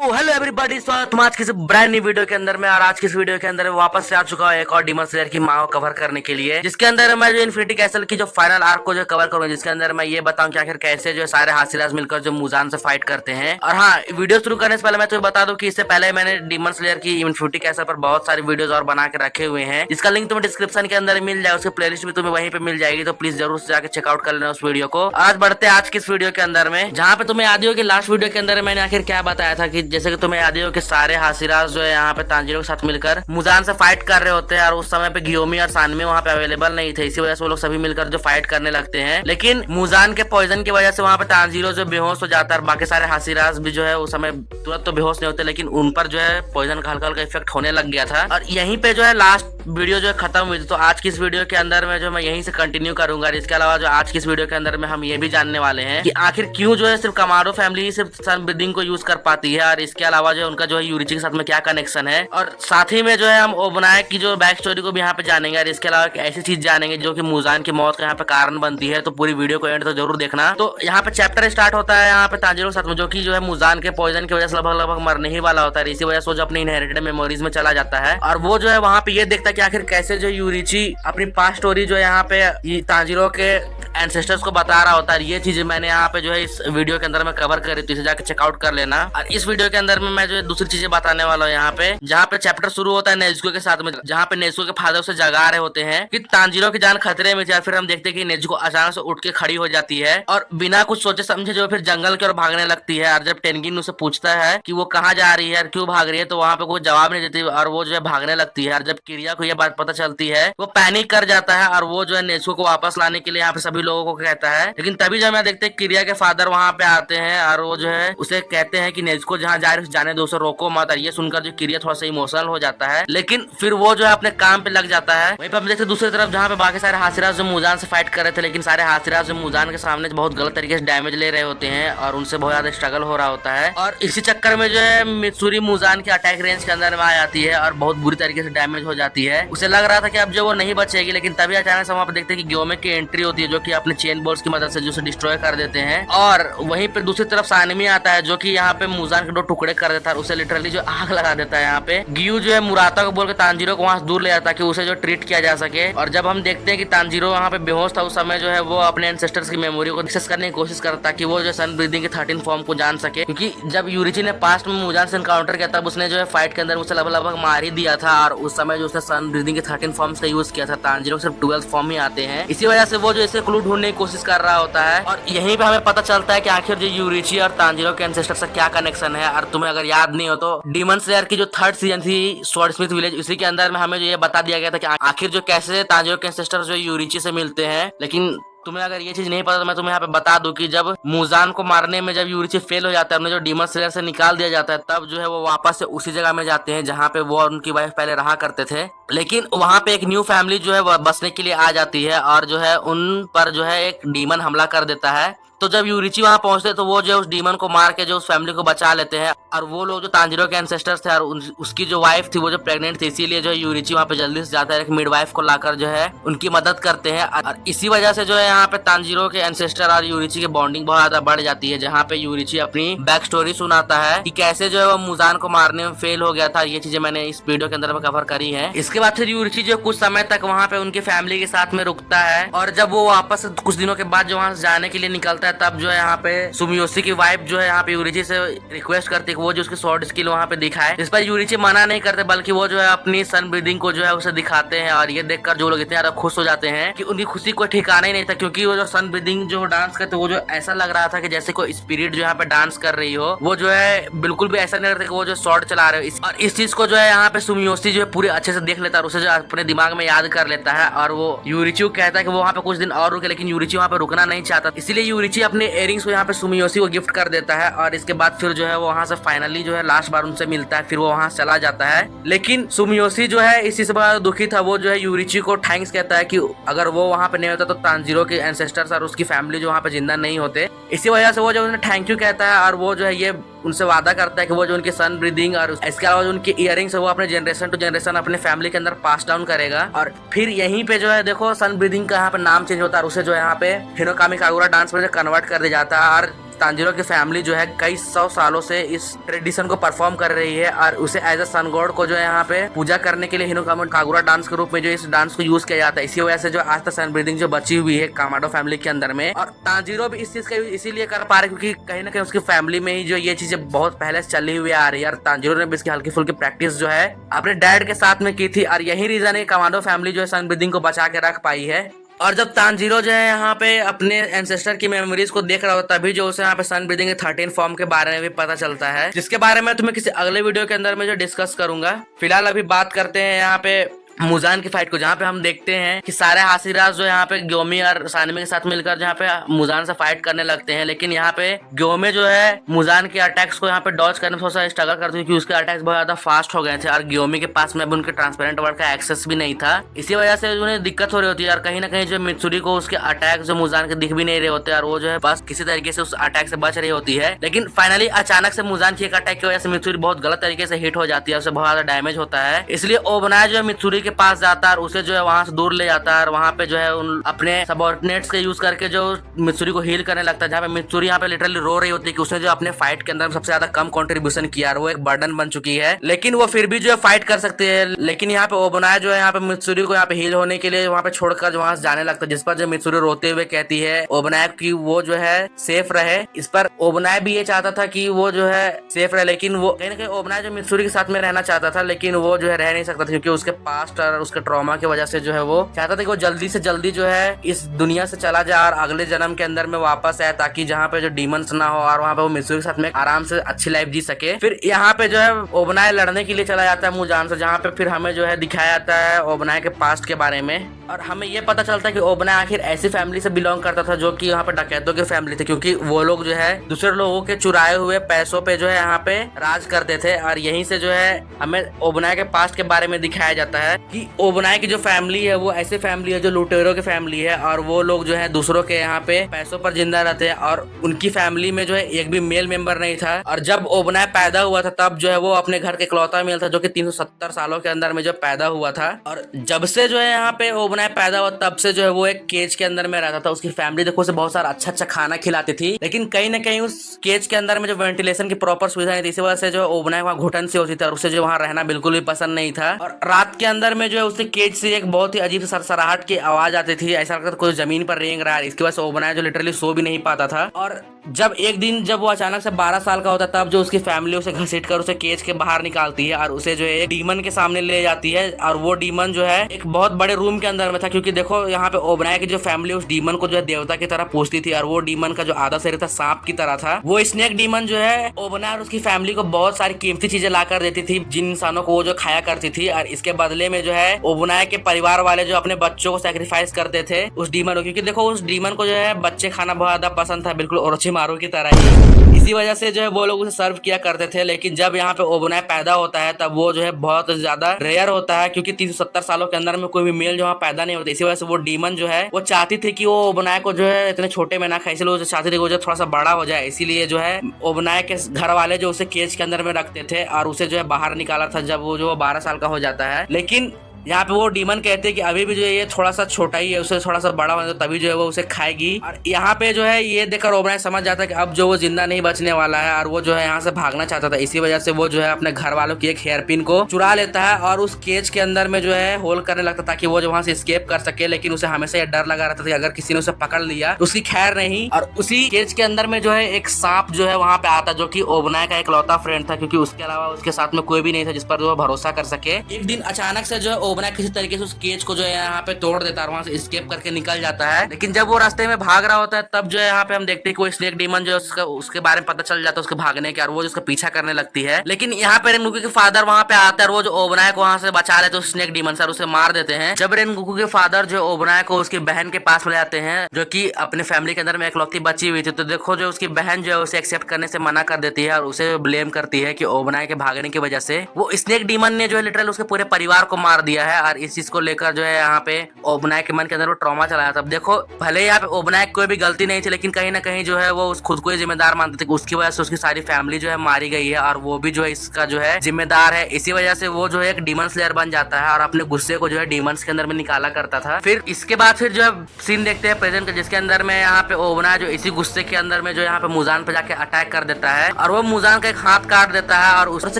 Hello everybody, स्वागत आज किसी ब्रांड न्यू वीडियो के अंदर में। और आज की इस वीडियो के अंदर मैं वापस से आ चुका हूँ एक और डीमन स्लेयर की माँ को कवर करने के लिए, जिसके अंदर मैं जो इन्फिनिटी कैसल की जो फाइनल आर्क को जो कवर करूंगा, जिसके अंदर मैं ये बताऊं कि आखिर कैसे जो सारे हासिराज मिलकर जो मुजान से फाइट करते हैं। और हाँ, वीडियो शुरू करने से पहले मैं तुम्हें बता दूं कि इससे पहले मैंने डीमन स्लेयर की इन्फिनिटी कैसल पर बहुत सारी वीडियोज और बना के रखे हुए हैं, जिसका लिंक तुम्हें डिस्क्रिप्शन के अंदर मिल जाए। उसकी प्लेलिस्ट भी तुम्हें वहीं पे मिल जाएगी, तो प्लीज जरूर से जाकर चेकआउट कर लेना उस वीडियो को। आज बढ़ते हैं आज की इस वीडियो के अंदर में, जहाँ पे तुम्हें याद हो कि लास्ट वीडियो के अंदर मैंने आखिर क्या बताया था कि जैसे कि तुम्हें याद हो कि सारे हासिराज जो है यहाँ पे तांजीरो के साथ मिलकर मुजान से फाइट कर रहे होते हैं। और उस समय पे गियोमी और सानमी वहाँ पे अवेलेबल नहीं थे, इसी वजह से वो लोग सभी मिलकर जो फाइट करने लगते हैं। लेकिन मुजान के पॉइजन की वजह से वहाँ पे तांजीरो जो बेहोश हो जाता है, और बाकी सारे हासिराज भी जो है उस समय तुरंत तो बेहोश नहीं होते, लेकिन उन पर जो है पॉइजन का हल्का हल्का इफेक्ट होने लग गया था। और यहीं पे जो है लास्ट वीडियो जो है खत्म हुई थी। तो आज की इस वीडियो के अंदर में जो मैं यहीं से कंटिन्यू करूंगा। इसके अलावा जो आज की इस वीडियो के अंदर में हम ये भी जानने वाले हैं कि आखिर क्यों जो है सिर्फ कमारो फैमिली ही सिर्फ सन ब्रीदिंग को यूज कर पाती है, और इसके अलावा जो उनका जो है यूरिची के साथ में क्या कनेक्शन है। और साथ ही में जो है हम ओबनायक की जो बैक स्टोरी को भी यहाँ पे जानेंगे, और इसके अलावा एक ऐसी चीज जानेंगे जो कि मुजान की मौत का यहाँ पे कारण बनती है। तो पूरी वीडियो को एंड तो जरूर देखना। तो यहाँ पे चैप्टर स्टार्ट होता है यहाँ पे तांजीरो के साथ में, जो कि जो है मुजान के पॉइजन की वजह से लगभग लगभग मरने ही वाला होता है। इसी वजह से जो अपनी इनहेरिटेड मेमोरीज में चला जाता है, और वो जो है वहाँ पे ये देखता है कि आखिर कैसे जो यूरिची अपनी पास्ट स्टोरी जो है यहाँ पे तांजीरो के एंसेस्टर्स को बता रहा होता है। ये चीज मैंने यहाँ पे जो है इस वीडियो के अंदर में कवर करी, तो इसे जाकर चेकआउट कर लेना। और इस वीडियो के अंदर में मैं जो है दूसरी चीजें बताने वाला हूँ यहाँ पे, जहाँ पे चैप्टर शुरू होता है नेजुको के साथ में, जहाँ पे नेजुको के फादर उसे जगा रहे होते हैं कि तांजीरो की जान खतरे में थी। फिर हम देखते हैं कि नेजुको अचानक से उठ के खड़ी हो जाती है और बिना कुछ सोचे समझे जो फिर जंगल की ओर भागने लगती है। और जब टेनगिन उसे पूछता है कि वो कहाँ जा रही है और क्यों भाग रही है, तो वहाँ पे कोई जवाब नहीं देती और वो जो है भागने लगती है। और जब किरिया को यह बात पता चलती है, वो पैनिक कर जाता है और वो जो है नेजुको को वापस लाने के लिए यहाँ पे सभी लोगों को कहता है। लेकिन तभी जब मैं देखते हैं किरिया के फादर वहाँ पे आते हैं और वो जो है उसे कहते हैं कि नेजुको जहाँ जा रही है जाने दो, उसे रोको मत। और ये सुनकर जो किरिया थोड़ा सा इमोशनल हो जाता है, लेकिन फिर वो जो है अपने काम पे लग जाता है। वहीं पर हम देखते दूसरी तरफ जहाँ पे बाकी सारे हासिराज जो मुजान से फाइट कर रहे थे, लेकिन सारे हासिराज जो मुजान के सामने बहुत गलत तरीके से डैमेज ले रहे होते हैं और उनसे बहुत ज्यादा स्ट्रगल हो रहा होता है। और इसी चक्कर में जो है मित्सुरी मुजान के अटैक रेंज के अंदर में आ जाती है और बहुत बुरी तरीके से डैमेज हो जाती है। उसे लग रहा था कि अब जो वो नहीं बचेगी, लेकिन तभी अचानक से वहाँ पे देखते हैं कि गियोमे की एंट्री होती है, जो कि अपने चेन बॉल्स की मदद से जो डिस्ट्रॉय कर देते हैं। और वहीं पे दूसरी तरफ सानमी आता है, जो कि यहाँ पे मुजान के दो टुकड़े कर देता है, उसे लिटरली जो आग लगा देता है। यहाँ पे गियू जो है मुराता को बोल के तांजीरो को वहाँ से दूर ले जाता है कि उसे जो ट्रीट किया जा सके। और जब हम देखते हैं कि तांजीरो वहाँ पे बेहोश था, उस समय जो है वो अपने एंसेस्टर्स की मेमोरी को एक्सेस करने की कोशिश करता कि वो जो सन ब्रीदिंग के 13 फॉर्म को जान सके, क्योंकि जब यूरिची ने पास्ट में मुजान से एनकाउंटर किया तब उसने जो है फाइट के अंदर उसे लगभग मार ही दिया था। और उस समय जो उसने सन ब्रीदिंग के 13 फॉर्म्स का यूज किया था, तांजीरो सिर्फ 12 फॉर्म ही आते हैं। इसी वजह से वो जो इसे क्लू ढूंढने की कोशिश कर रहा होता है। और यहीं पे हमें पता चलता है कि आखिर जो यूरिची और तांजीरो के एंसेस्टर से क्या कनेक्शन है। और तुम्हें अगर याद नहीं हो तो डीमन स्लेयर की जो 3rd सीजन थी स्वॉर्डस्मिथ विलेज, उसी के अंदर में हमें जो ये बता दिया गया था कि आखिर जो कैसे तांजीरो के एंसेस्टर जो यूरिची से मिलते हैं। लेकिन तुम्हें अगर ये चीज नहीं पता तो मैं तुम्हें यहाँ पे बता दूं कि जब मुजान को मारने में जब यूरिची फेल हो जाता है, उन्हें जो डीमन स्लेयर से निकाल दिया जाता है, तब जो है वो वापस से उसी जगह में जाते हैं जहाँ पे वो और उनकी वाइफ पहले रहा करते थे। लेकिन वहाँ पे एक न्यू फैमिली जो है बसने के लिए आ जाती है और जो है उन पर जो है एक डीमन हमला कर देता है। तो जब यूरिची वहां पहुंचते तो वो जो उस डीमन को मार के जो उस फैमिली को बचा लेते हैं। और वो लोग जो तांजीरो के एंसेस्टर्स थे और उसकी जो वाइफ थी वो जो प्रेग्नेंट थी, इसीलिए जो है यूरिची वहां पे जल्दी से जाता है, एक मिडवाइफ को लाकर जो है उनकी मदद करते हैं। और इसी वजह से जो है यहाँ पे तांजीरो के एंसेस्टर और यूरिची की बॉन्डिंग बहुत ज्यादा बढ़ जाती है, जहाँ पे यूरिची अपनी बैक स्टोरी सुनाता है कि कैसे जो है वो मुजान को मारने में फेल हो गया था। ये चीजें मैंने इस वीडियो के अंदर में कवर करी है। इसके बाद फिर यूरिची जो कुछ समय तक वहाँ पे उनकी फैमिली के साथ में रुकता है, और जब वो वापस कुछ दिनों के बाद जो वहाँ से जाने के लिए निकलता है, तब जो है यहाँ पे सुमियोशी की वाइफ जो है यहाँ पे यूरिची से रिक्वेस्ट करती है कि वो जो उसकी शॉर्ट स्किल वहाँ पे दिखाए। इस पर यूरिची मना नहीं करते, बल्कि वो जो है अपनी सन ब्रीदिंग को जो है उसे दिखाते हैं। और ये देखकर जो लोग इतने ज्यादा खुश हो जाते हैं कि उनकी खुशी कोई ठिकाना ही नहीं था, क्योंकि वो जो सन ब्रीदिंग जो डांस करते वो जो ऐसा लग रहा था कि जैसे कोई स्पिरिट जो यहाँ पे डांस कर रही हो। वो जो है बिल्कुल भी ऐसा नहीं लगता कि वो जो शॉर्ट चला रहे हो। और इस चीज को जो है यहाँ पे सुमियोशी जो है पूरे अच्छे से देख लेता है और उसे जो अपने दिमाग में याद कर लेता है। और वो यूरिची को कहता है कि वो वहाँ पे कुछ दिन और रुके, लेकिन यूरिची वहाँ पे रुकना नहीं चाहता, इसीलिए यूरिची अपने इयरिंग्स को यहाँ पे सुमियोशी को गिफ्ट कर देता है। और इसके बाद फिर जो है वो वहाँ से फाइनली जो है लास्ट बार उनसे मिलता है, फिर वो वहाँ चला जाता है। लेकिन सुमियोशी जो है इसी से बड़ा दुखी था। वो जो है यूरिची को थैंक्स कहता है कि अगर वो वहाँ पे नहीं होता तो तांजीरो के एंसेस्टर्स और उसकी फैमिली जो वहाँ पे जिंदा नहीं होते। इसी वजह से वो जो उन्हें थैंक यू कहता है, और वो जो है ये उनसे वादा करता है कि वो जो उनकी सन ब्रीदिंग और इसके अलावा जो उनकी इयरिंग्स है वो अपने जनरेशन टू जनरेशन अपने फैमिली के अंदर पास डाउन करेगा। और फिर यहीं पे जो है देखो सन ब्रीदिंग का यहाँ पे नाम चेंज होता है और उसे जो है यहाँ पे हिनोकामी कागुरा डांस में कन्वर्ट कर दिया जाता है। और तांजीरो की फैमिली जो है कई 100 सालों से इस ट्रेडिशन को परफॉर्म कर रही है और उसे एज अ सन गॉड को जो है यहाँ पे पूजा करने के लिए हिनो कागुरा डांस के रूप में जो इस डांस को यूज किया जाता है। इसी वजह से जो आज तक सन ब्रीदिंग जो बची हुई है कामाडो फैमिली के अंदर में, और तांजीरो भी इस चीज का इसीलिए कर पा रहे क्योंकि कहीं ना कहीं उसकी फैमिली में ही जो ये चीजें बहुत पहले से चली हुई आ रही है। और तांजीरो ने भी इसकी हल्की फुल्की प्रैक्टिस जो है अपने डैड के साथ में की थी और यही रीजन है कामाडो फैमिली जो है सन ब्रीदिंग को बचा के रख पाई है। और जब तांजीरो जो है यहाँ पे अपने एंसेस्टर की मेमोरीज को देख रहा होता है तभी जो उसे यहाँ पे सन ब्रीदिंग के 13 फॉर्म के बारे में भी पता चलता है, जिसके बारे में तुम्हें किसी अगले वीडियो के अंदर में जो डिस्कस करूंगा। फिलहाल अभी बात करते हैं यहाँ पे मुजान की फाइट को, जहाँ पे हम देखते हैं कि सारे हासिराज जो यहाँ पे ग्योमी और सानमे के साथ मिलकर जहाँ पे मुजान से फाइट करने लगते हैं। लेकिन यहाँ पे ग्योमी जो है मुजान के अटैक्स को यहाँ पे डॉज करने में थोड़ा सा स्ट्रगल करती है क्योंकि उसके अटैक्स बहुत ज्यादा फास्ट हो गए थे और ग्योमी के पास में भी उनके ट्रांसपेरेंट वर्ड का एक्सेस भी नहीं था। इसी वजह से उन्हें दिक्कत हो रही होती है और कहीं ना कहीं जो मित्सुरी को उसके अटैक जो मुजान के दिख भी नहीं रहे होते और वो जो है बस किसी तरीके से उस अटैक से बच रही होती है। लेकिन फाइनली अचानक से मुजान की एक अटैक की वजह से मित्सुरी बहुत गलत तरीके से हिट हो जाती है, उसे बहुत ज्यादा डैमेज होता है। इसलिए ओबनाया जो है मित्सुरी के पास जाता है, उसे जो है वहां से दूर ले जाता है और वहां पे जो है उन अपने सबऑर्डिनेट्स के यूज करके जो मित्सुरी को हील करने लगता है। जहाँ पे मित्सुरी यहाँ पे लिटरली रो रही होती है कि उसने जो अपने फाइट के अंदर सबसे ज्यादा कम कंट्रीब्यूशन किया और वो एक बर्डन बन चुकी है, लेकिन वो फिर भी जो है फाइट कर सकती है। लेकिन यहाँ पे ओबनाया जो है यहाँ पे मित्सुरी को यहाँ पे हील होने के लिए वहाँ पे छोड़कर वहां से जाने लगता है, जिस पर जो मित्सुरी रोते हुए कहती है ओबनाया की वो जो है सेफ रहे। इस पर ओबनाया भी ये चाहता था कि वो जो है सेफ रहे, लेकिन वो कहीं ना कहीं ओबनाया जो मित्सुरी के साथ में रहना चाहता था लेकिन वो जो है रह नहीं सकता था क्योंकि उसके पास्ट और उसके ट्रॉमा की वजह से जो है वो चाहता था कि वो जल्दी से जल्दी जो है इस दुनिया से चला जाए और अगले जन्म के अंदर में वापस आए ताकि जहाँ पे जो डीमंस ना हो और वहाँ पे वो मित्सुरी के साथ में आराम से अच्छी लाइफ जी सके। फिर यहाँ पे जो है ओबनाया लड़ने के लिए चला जाता है मुजान से, जहाँ पे फिर हमें जो है दिखाया जाता है ओबनाया के पास्ट के बारे में और हमें ये पता चलता है कि ओबनाया आखिर ऐसी फैमिली से बिलोंग करता था जो कि यहाँ पे डकैतों की फैमिली थी, क्योंकि वो लोग जो है दूसरे लोगों के चुराए हुए पैसों पे जो है यहाँ पे राज करते थे। और यहीं से जो है हमें ओबनाया के पास्ट के बारे में दिखाया जाता है कि ओबनाया की जो फैमिली है वो ऐसी फैमिली है जो लुटेरों की फैमिली है और वो लोग जो है दूसरों के यहाँ पे पैसों पर जिंदा रहते हैं और उनकी फैमिली में जो है एक भी मेल मेंबर नहीं था। और जब ओबनाया पैदा हुआ था तब जो है वो अपने घर के इकलौता मेल था जो कि 370 सालों के अंदर में जो पैदा हुआ था। और जब से जो है यहाँ पे ओबनाया पैदा हुआ तब से जो है वो एक केज के अंदर में रहता था। उसकी फैमिली देखो उसे बहुत सारा अच्छा अच्छा खाना खिलाती थी, लेकिन कहीं ना कहीं उस केज के अंदर में जो वेंटिलेशन की प्रॉपर सुविधा नहीं थी, इसी वजह से जो ओबनाया वहाँ घुटन से होती थी और उसे जो वहाँ रहना बिल्कुल भी पसंद नहीं था। और रात के अंदर में जो है उसके केज से एक बहुत ही अजीब सरसराहट की आवाज आती थी, ऐसा लगता था कोई जमीन पर रेंग रहा है। इसकी वजह से ओबनाया जो लिटरली सो भी नहीं पाता था। और जब एक दिन जब वो अचानक से 12 साल का होता है तब जो उसकी फैमिली उसे घसीट कर उसे केज के बाहर निकालती है और उसे जो है एक डीमन के सामने ले जाती है। और वो डीमन जो है एक बहुत बड़े रूम के अंदर में था, क्योंकि देखो यहाँ पे ओबनाया की जो फैमिली उस डीमन को जो है देवता की तरह पूछती थी और वो डीमन का जो आधा शरीर था सांप की तरह था। वो स्नेक डीमन जो है ओबनाया और उसकी फैमिली को बहुत सारी कीमती चीजें ला कर देती थी जिन इंसानों को वो जो खाया करती थी, और इसके बदले में जो है ओबनाया के परिवार वाले जो अपने बच्चों को सैक्रिफाइस करते थे उस डीमन को, क्योंकि देखो उस डीमन को जो है बच्चे खाना बहुत ज्यादा पसंद था, बिल्कुल ओरोचिमारू की तरह ही। इसी वजह से जो है वो लोग उसे सर्व किया करते थे। लेकिन जब यहाँ पे ओबनाया पैदा होता है तब वो जो है बहुत ज्यादा रेयर होता है, क्योंकि 370 सालों के अंदर में कोई भी मेल जो वहाँ पैदा नहीं होता। इसी वजह से वो डीमन जो है वो चाहती थी कि वो ओबनाया को जो है इतने छोटे में ना खाए, इसलिए वो चाहती थी वो जो थोड़ा सा बड़ा हो जाए। इसीलिए जो है ओबनाया के घर वाले जो उसे केज के अंदर में रखते थे और उसे जो है बाहर निकाला था जब वो जो 12 साल का हो जाता है। लेकिन यहाँ पे वो डीमन कहते हैं कि अभी भी जो है ये थोड़ा सा छोटा ही है, उसे थोड़ा सा बड़ा होने दो तभी जो है वो उसे खाएगी। और यहाँ पे जो है ये देखकर ओबनाया समझ जाता है कि अब जो वो जिंदा नहीं बचने वाला है और वो जो है यहाँ से भागना चाहता था। इसी वजह से वो जो है अपने घर वालों की एक हेयरपिन को चुरा लेता है और उस केज के अंदर में जो है होल करने लगता ताकि वो जो वहां से एस्केप कर सके। लेकिन उसे हमेशा ये डर लगा रहता था कि अगर किसी ने उसे पकड़ लिया तो उसकी खैर नहीं। और उसी केज के अंदर में जो है एक सांप जो है वहां पे आता जो कि ओबनाया का इकलौता फ्रेंड था, क्योंकि उसके अलावा उसके साथ में कोई भी नहीं था जिस पर वो भरोसा कर सके। एक दिन अचानक से जो है ओबनाया किसी तरीके से केज को जो है यहाँ पे तोड़ देता है और वहां से एस्केप करके निकल जाता है। लेकिन जब वो रास्ते में भाग रहा होता है तब जो है यहाँ पे हम देखते हैं कोई स्नेक डीमन जो है उसके बारे में पता चल जाता है उसके भागने के, और वो उसका पीछा करने लगती है। लेकिन यहाँ पे रेनगुकू के फादर वहां पे आते हैं और वो जो ओबनाया को वहां से बचा लेते हैं स्नेक डीमन से और उसे मार देते हैं। जब रेनगुकू के फादर जो ओबनाया को उसकी बहन के पास ले जाते हैं जो की अपने फैमिली के अंदर में इकलौती बची हुई थी, तो देखो जो उसकी बहन जो है उसे एक्सेप्ट करने से मना कर देती है और उसे ब्लेम करती है कि ओबनाया के भागने की वजह से वो स्नेक डीमन ने जो है लिटरली उसके पूरे परिवार को मार दिया दिया है और इस चीज को लेकर जो है यहाँ पे ओबनाय के मन के अंदर वो ट्रॉमा चलाया था। अब देखो भले ही यहाँ पे ओबनाय कोई भी गलती नहीं थी, लेकिन कहीं ना कहीं जो है वो खुद को ही जिम्मेदार मानते थे। उसकी वजह से उसकी सारी फैमिली जो है मारी गई है और वो भी जो है इसका जो है जिम्मेदार है। इसी वजह से वो जो है एक डीमन स्लेयर बन जाता है और अपने गुस्से को जो है डीमंस के अंदर में निकाला करता था। फिर इसके बाद फिर जो है सीन देखते हैं प्रेजेंट का, जिसके अंदर में यहाँ पे ओबनाय जो इसी गुस्से के अंदर में जो यहाँ पे मुजान पे जाके अटैक कर देता है और वो मुजान का एक हाथ काट देता है और उससे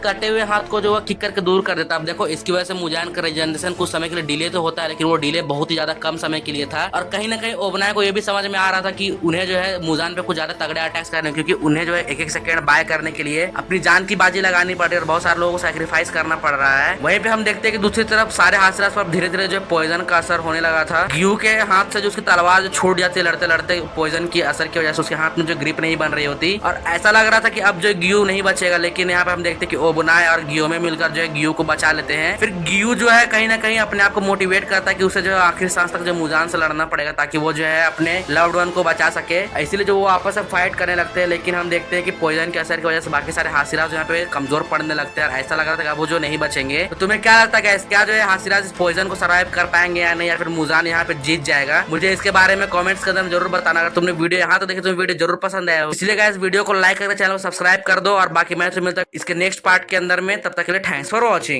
कटे हुए हाथ को जो है किक करके दूर कर देता है। अब देखो इसकी वजह से मुजान का रिजेनरेशन कुछ समय के लिए डिले तो होता है, लेकिन वो डिले बहुत ही ज्यादा कम समय के लिए था। और कहीं ना कहीं ओबनाय को ये भी समझ में आ रहा था कि उन्हें जो है मुजान पे कुछ ज्यादा तगड़े अटैक्स करने, क्योंकि उन्हें जो है एक एक सेकंड बाय करने के लिए अपनी जान की बाजी लगानी पड़ रही है और बहुत सारे लोगों को सैक्रिफाइस करना पड़ रहा है। वहीं पे हम देखते हैं कि दूसरी तरफ सारे हासिराज पर धीरे धीरे जो पॉइजन का असर होने लगा था। ग्यू के हाथ से जो उसकी तलवार जो छूट जाती है लड़ते लड़ते पॉइजन की असर की वजह से उसके हाथ में जो ग्रिप नहीं बन रही होती और ऐसा लग रहा था कि अब जो ग्यू नहीं बचेगा। लेकिन यहाँ पे हम देखते हैं कि ओबनाय और ग्यू में मिलकर जो है ग्यू को बचा लेते हैं। फिर ग्यू जो है कहीं ना कहीं अपने आप को मोटिवेट करता है कि उसे जो है आखिरी सांस तक जो मुजान से लड़ना पड़ेगा ताकि वो जो है अपने लव्ड वन को बचा सके। इसीलिए जो वो आपस में फाइट करने लगते हैं। लेकिन हम देखते हैं कि पॉइजन के असर की वजह से बाकी सारे हासिराज यहाँ पे कमजोर पड़ने लगते हैं और ऐसा लग रहा था कि अब वो जो नहीं बचेंगे। तो तुम्हें क्या लगता है क्या जो है हासिराज इस पॉइजन को सर्वाइव कर पाएंगे या नहीं, या फिर मुजान यहाँ पे जीत जाएगा? मुझे इसके बारे में कमेंट्स के अंदर जरूर बताना। अगर तुमने वीडियो यहाँ तो देखी तुम्हें वीडियो जरूर पसंद आया, इसलिए गाइस वीडियो को लाइक करके चैनल को सब्सक्राइब कर दो और बाकी मैं तो मिलता इसके नेक्स्ट पार्ट के अंदर में। तब तक के लिए थैंक्स फॉर वॉचिंग।